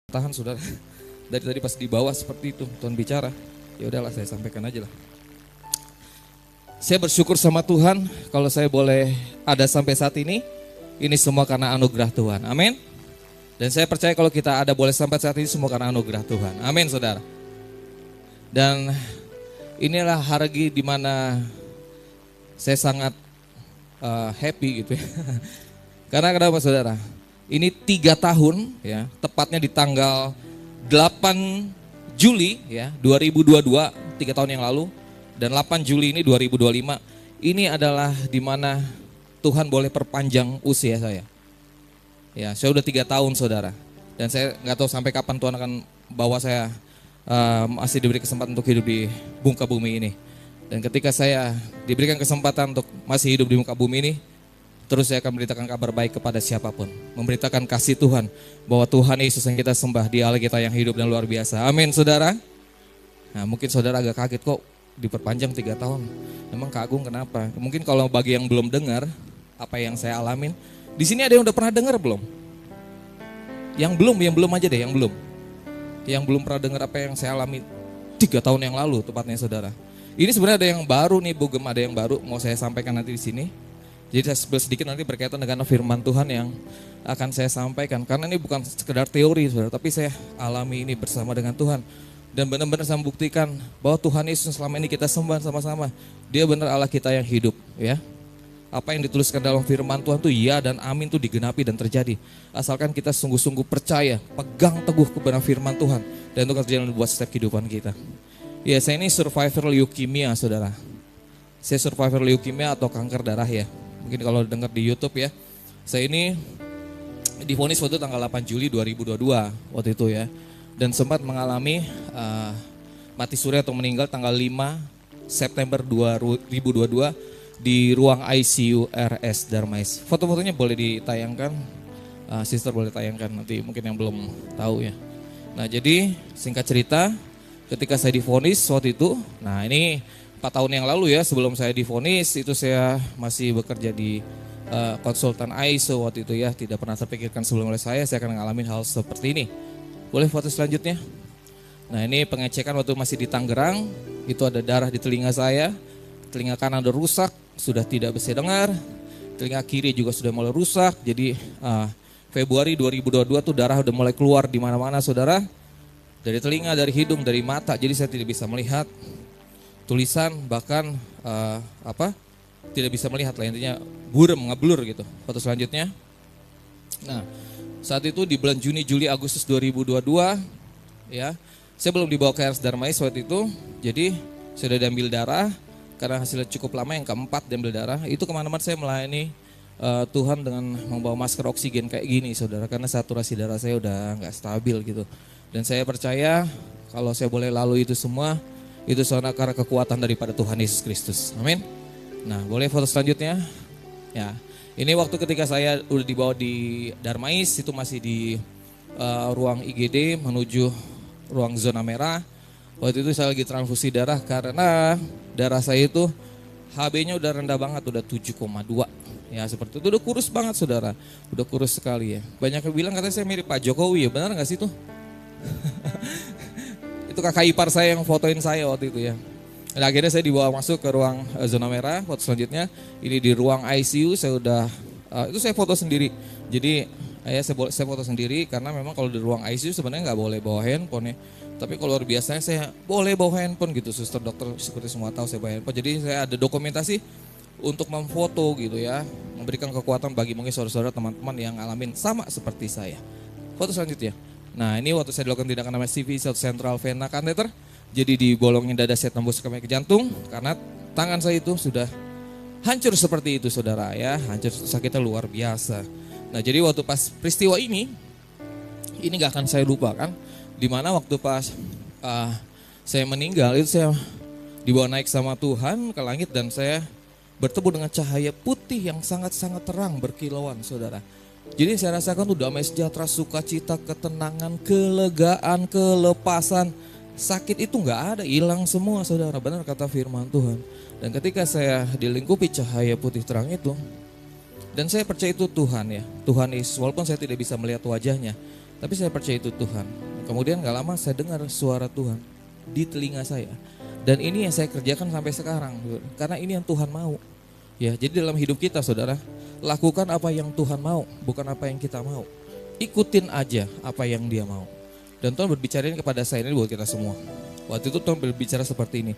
Tahan saudara, dari tadi pas di bawah seperti itu Tuhan bicara. Ya udahlah saya sampaikan aja lah. Saya bersyukur sama Tuhan kalau saya boleh ada sampai saat ini. Ini semua karena anugerah Tuhan. Amin. Dan saya percaya kalau kita ada boleh sampai saat ini semua karena anugerah Tuhan. Amin saudara. Dan inilah hari di mana saya sangat happy gitu ya. Karena kenapa saudara? Ini 3 tahun ya, tepatnya di tanggal 8 Juli ya 2022, 3 tahun yang lalu, dan 8 Juli ini 2025. Ini adalah di mana Tuhan boleh perpanjang usia saya. Ya, saya udah 3 tahun saudara. Dan saya nggak tahu sampai kapan Tuhan akan bawa saya masih diberi kesempatan untuk hidup di muka bumi ini. Dan ketika saya diberikan kesempatan untuk masih hidup di muka bumi ini, terus saya akan memberitakan kabar baik kepada siapapun. Memberitakan kasih Tuhan, bahwa Tuhan Yesus yang kita sembah, Dia Allah kita yang hidup dan luar biasa. Amin saudara. Nah mungkin saudara agak kaget kok diperpanjang 3 tahun. Memang Kak Agung kenapa? Mungkin kalau bagi yang belum dengar apa yang saya alamin. Di sini ada yang udah pernah dengar belum? Yang belum aja deh, yang belum. Yang belum pernah dengar apa yang saya alami 3 tahun yang lalu tepatnya saudara. Ini sebenarnya ada yang baru nih Bu Gem, ada yang baru mau saya sampaikan nanti di sini. Jadi sedikit nanti berkaitan dengan firman Tuhan yang akan saya sampaikan. Karena ini bukan sekedar teori saudara, tapi saya alami ini bersama dengan Tuhan. Dan benar-benar saya membuktikan bahwa Tuhan Yesus selama ini kita sembah sama-sama. Dia benar Allah kita yang hidup ya. Apa yang dituliskan dalam firman Tuhan tuh ya dan amin tuh digenapi dan terjadi. Asalkan kita sungguh-sungguh percaya, pegang teguh kebenaran firman Tuhan. Dan itu akan terjadi buat setiap kehidupan kita. Ya saya ini survivor leukemia saudara. Saya survivor leukemia atau kanker darah ya. Mungkin kalau dengar di YouTube ya. Saya ini divonis waktu tanggal 8 Juli 2022 waktu itu ya. Dan sempat mengalami mati suri atau meninggal tanggal 5 September 2022 di ruang ICU RS Darmais. Foto-fotonya boleh ditayangkan, sister boleh tayangkan nanti mungkin yang belum tahu ya. Nah jadi singkat cerita ketika saya divonis waktu itu, nah ini 4 tahun yang lalu ya sebelum saya divonis itu saya masih bekerja di konsultan ISO waktu itu ya. Tidak pernah terpikirkan sebelum oleh saya akan mengalami hal seperti ini. Boleh foto selanjutnya? Nah ini pengecekan waktu masih di Tangerang, itu ada darah di telinga saya, telinga kanan udah rusak, sudah tidak bisa dengar, telinga kiri juga sudah mulai rusak, jadi Februari 2022 tuh darah udah mulai keluar di mana-mana saudara, dari telinga, dari hidung, dari mata, jadi saya tidak bisa melihat tulisan, bahkan tidak bisa melihat lah intinya, buram, ngeblur gitu. Foto selanjutnya. Nah saat itu di bulan Juni, Juli, Agustus 2022 ya, saya belum dibawa ke RS Darmais waktu itu, jadi saya sudah diambil darah, karena hasilnya cukup lama yang keempat diambil darah, itu kemana-mana saya melayani Tuhan dengan membawa masker oksigen kayak gini saudara, karena saturasi darah saya udah nggak stabil gitu. Dan saya percaya kalau saya boleh lalui itu semua, itu karena kekuatan daripada Tuhan Yesus Kristus, amin. Nah boleh foto selanjutnya ya. Ini waktu ketika saya udah dibawa di Darmais, itu masih di ruang IGD menuju ruang zona merah. Waktu itu saya lagi transfusi darah karena darah saya itu HB-nya udah rendah banget, udah 7,2. Ya seperti itu, udah kurus banget saudara, udah kurus sekali ya. Banyak yang bilang katanya saya mirip Pak Jokowi ya, benar gak sih itu? Itu kakak ipar saya yang fotoin saya waktu itu ya. Dan akhirnya saya dibawa masuk ke ruang zona merah. Foto selanjutnya ini di ruang ICU, saya udah itu saya foto sendiri. Jadi saya foto sendiri karena memang kalau di ruang ICU sebenarnya nggak boleh bawa handphone ya. Tapi kalau biasanya saya boleh bawa handphone gitu, suster dokter seperti semua tahu saya bawa handphone. Jadi saya ada dokumentasi untuk memfoto gitu ya, memberikan kekuatan bagi mungkin saudara-saudara teman-teman yang ngalamin sama seperti saya. Foto selanjutnya. Nah ini waktu saya dilakukan tindakan namanya CV central vena catheter. Jadi dibolongin dada saya tembus ke jantung karena tangan saya itu sudah hancur seperti itu saudara ya, hancur, sakitnya luar biasa. Nah jadi waktu pas peristiwa ini gak akan saya lupakan, dimana waktu pas saya meninggal itu saya dibawa naik sama Tuhan ke langit dan saya bertemu dengan cahaya putih yang sangat-sangat terang berkilauan saudara. Jadi saya rasakan tuh damai sejahtera, sukacita, ketenangan, kelegaan, kelepasan. Sakit itu nggak ada, hilang semua saudara, benar kata firman Tuhan. Dan ketika saya dilingkupi cahaya putih terang itu, dan saya percaya itu Tuhan ya, Tuhan Yesus, walaupun saya tidak bisa melihat wajahnya, Tapi saya percaya itu Tuhan. Kemudian gak lama saya dengar suara Tuhan di telinga saya. Dan ini yang saya kerjakan sampai sekarang. Karena ini yang Tuhan mau. Ya, jadi dalam hidup kita saudara, lakukan apa yang Tuhan mau, bukan apa yang kita mau. Ikutin aja apa yang Dia mau. Dan Tuhan berbicara ini kepada saya, ini buat kita semua. Waktu itu Tuhan berbicara seperti ini.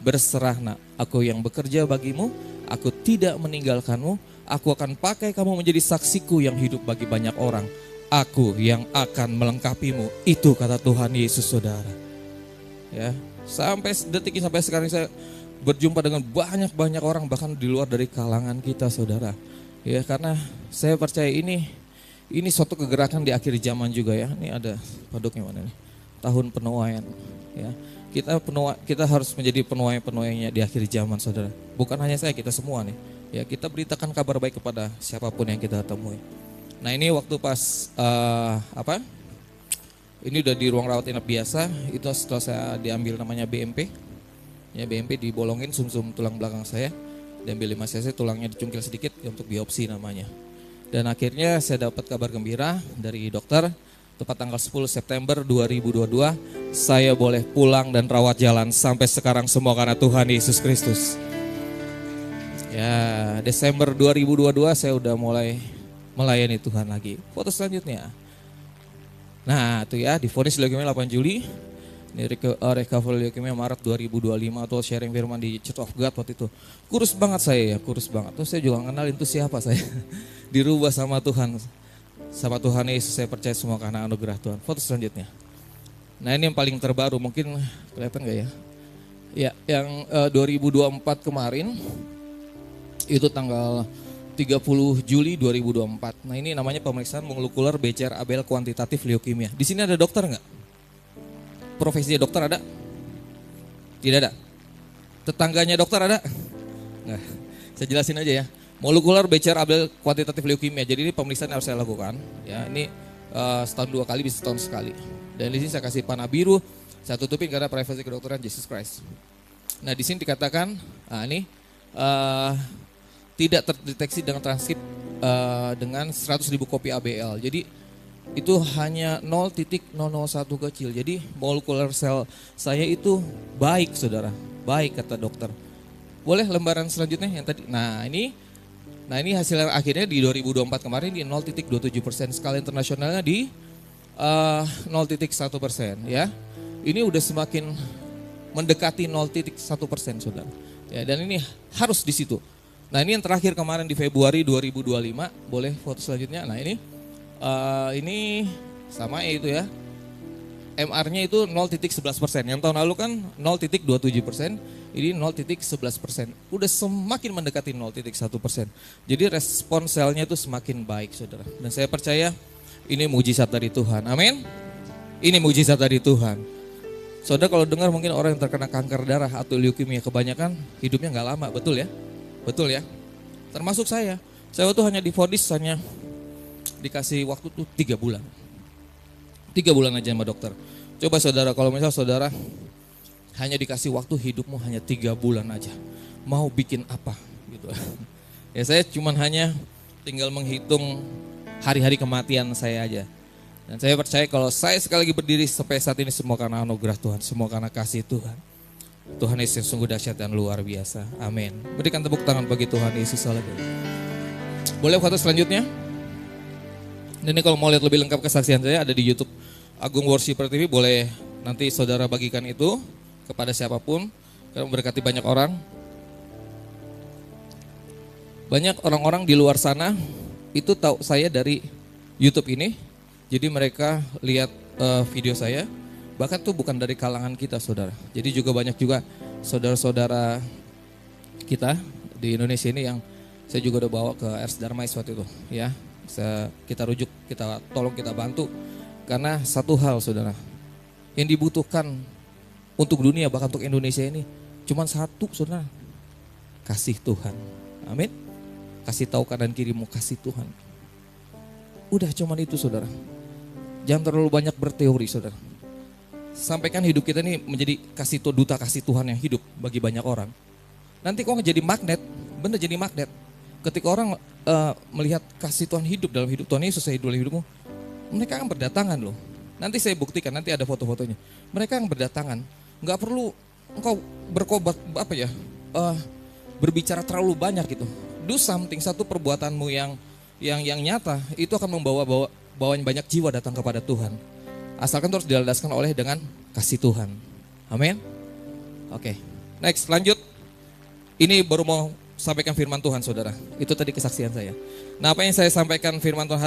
Berserah nak, aku yang bekerja bagimu, aku tidak meninggalkanmu, aku akan pakai kamu menjadi saksiku yang hidup bagi banyak orang. Aku yang akan melengkapimu. Itu kata Tuhan Yesus saudara. Ya, sampai detik ini, sampai sekarang saya berjumpa dengan banyak orang bahkan di luar dari kalangan kita saudara. Ya, karena saya percaya ini suatu kegerakan di akhir zaman juga ya. Ini ada paduknya mana nih? Tahun penuaian. Ya, kita harus menjadi penuainya di akhir zaman saudara. Bukan hanya saya, kita semua nih. Ya, kita beritakan kabar baik kepada siapapun yang kita temui. Nah ini waktu pas ini udah di ruang rawat inap biasa, itu setelah saya diambil namanya BMP. Ya BMP dibolongin sumsum tulang belakang saya, diambil 5 cc, tulangnya dicungkil sedikit untuk biopsi namanya. Dan akhirnya saya dapat kabar gembira dari dokter, tepat tanggal 10 September 2022, saya boleh pulang dan rawat jalan sampai sekarang semua karena Tuhan Yesus Kristus. Ya Desember 2022 saya udah mulai melayani Tuhan lagi. Foto selanjutnya. Nah itu ya, divonis leukemia 8 Juli. Ini recovery leukemia Maret 2025 atau sharing firman di Church of God waktu itu. Kurus banget saya ya, kurus banget. Terus saya juga kenalin itu siapa saya. Dirubah sama Tuhan. Sama Tuhan Yesus, saya percaya semua karena anugerah Tuhan. Foto selanjutnya. Nah ini yang paling terbaru, mungkin kelihatan gak ya? Ya, yang 2024 kemarin, itu tanggal 30 Juli 2024. Nah ini namanya pemeriksaan molekuler BCR-ABL kuantitatif leukemia. Di sini ada dokter nggak? Profesi dokter ada? Tidak ada. Tetangganya dokter ada? Nggak. Saya jelasin aja ya. Molekuler BCR-ABL kuantitatif leukemia. Jadi ini pemeriksaan yang harus saya lakukan. Ya ini setahun 2 kali, bisa setahun sekali. Dan di sini saya kasih panah biru. Saya tutupin karena privasi kedokteran Jesus Christ. Nah di sini dikatakan, ini tidak terdeteksi dengan transkrip dengan 100.000 kopi ABL. Jadi itu hanya 0,001 kecil. Jadi molekular sel saya itu baik saudara, baik kata dokter. Boleh lembaran selanjutnya yang tadi. Nah ini hasil akhirnya di 2024 kemarin di 0,27%, skala internasionalnya di 0,1% ya. Ini udah semakin mendekati 0,1% saudara. Ya, dan ini harus di situ. Nah ini yang terakhir kemarin di Februari 2025, boleh foto selanjutnya. Nah ini sama itu ya, MR-nya itu 0,11%. Yang tahun lalu kan 0,27%, ini 0,11%. Udah semakin mendekati 0,1%. Jadi respon selnya itu semakin baik saudara. Dan saya percaya ini mujizat dari Tuhan, amin. Ini mujizat dari Tuhan. Saudara kalau dengar mungkin orang yang terkena kanker darah atau leukemia kebanyakan hidupnya nggak lama, betul ya? Betul ya, termasuk saya waktu hanya divonis, hanya dikasih waktu tuh 3 bulan. 3 bulan aja sama dokter. Coba saudara, kalau misal saudara hanya dikasih waktu hidupmu hanya 3 bulan aja, mau bikin apa gitu. Ya saya cuman hanya tinggal menghitung hari-hari kematian saya aja. Dan saya percaya kalau saya sekali lagi berdiri sampai saat ini semua karena anugerah Tuhan, semua karena kasih Tuhan. Tuhan Yesus yang sungguh dahsyat dan luar biasa. Amin. Berikan tepuk tangan bagi Tuhan Yesus. Boleh foto selanjutnya? Dan ini kalau mau lihat lebih lengkap kesaksian saya ada di YouTube Agung Worshiper TV. Boleh nanti saudara bagikan itu kepada siapapun. Karena memberkati banyak orang. Banyak orang-orang di luar sana itu tahu saya dari YouTube ini. Jadi mereka lihat video saya. Bahkan tuh bukan dari kalangan kita saudara. Jadi juga banyak juga saudara-saudara kita di Indonesia ini yang saya juga udah bawa ke Ars Darmais waktu itu ya. Kita rujuk, kita tolong, kita bantu. Karena satu hal saudara, yang dibutuhkan untuk dunia bahkan untuk Indonesia ini cuma satu saudara, kasih Tuhan. Amin. Kasih tahu kanan kirimu kasih Tuhan. Udah cuman itu saudara. Jangan terlalu banyak berteori saudara. Sampaikan hidup kita ini menjadi duta kasih Tuhan yang hidup bagi banyak orang. Nanti kok jadi magnet, bener jadi magnet. Ketika orang melihat kasih Tuhan hidup dalam hidup Tuhan Yesus, saya dalam hidupmu, Mereka akan berdatangan loh. Nanti saya buktikan, nanti ada foto-fotonya. Mereka yang berdatangan, nggak perlu engkau berkobat berbicara terlalu banyak gitu. Do something, satu perbuatanmu yang nyata itu akan bawain banyak jiwa datang kepada Tuhan. Asalkan terus dilandaskan oleh dengan kasih Tuhan. Amin. Oke. Next, lanjut. Ini baru mau sampaikan firman Tuhan, saudara. Itu tadi kesaksian saya. Nah, apa yang saya sampaikan firman Tuhan hari